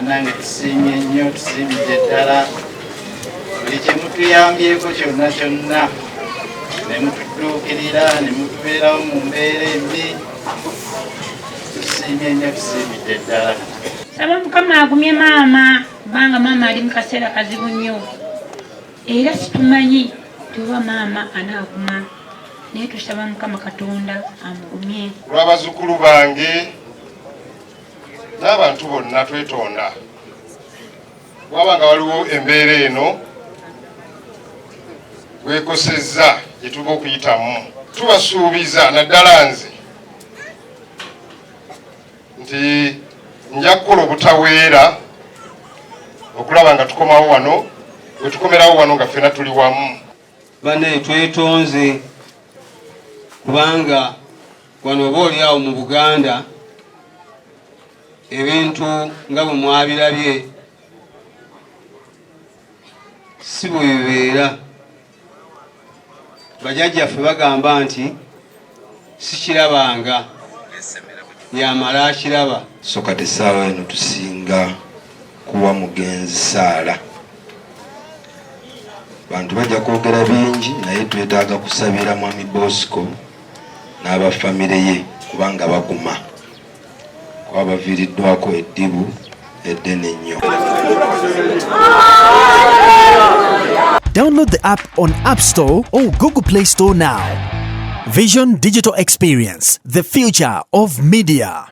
Bannange tusiimye nnyo, tusiimidde ddala buli kye mutuyambyeko kyonna kyonna ne mututuukirira ne mutubeerawo mu mbeera embi. Tusiimye nnyo, tusiimidde ddala. Saba Mukama agumye maama kubanga maama ali mu kaseera kazibu nnyo era situmanyi tuba maama anaaguma naye tusaba Mukama Katonda amugumye. Lw'abazzukulu bange n'abantu bonna twetonda wabanga waliwo embeera eno wekosezza gye tuba okuyitamu, tubasuubiza naddala nze nti nja kukola obutaweera okulaba nga tukomawo wano, bwe tukomerawo wano nga ffena tuli wamu. Bane twetonze kubanga wano oba oliawo mu Buganda ebintu nga bwe mwabirabye si bwe bibeera. Bajjajjaffe bagamba nti sikirabanga yamala akiraba. So kati essaawa eno tusinga kuwa mugenzi saala. Bantu bajja kwogera bingi naye twetaaga kusabira Mwami Bosco n'abafamire ye kubanga baguma kuba baviiriddwako eddibu eddene ennyo. Download the app on App Store or Google Play Store now. Vision Digital Experience, the future of media.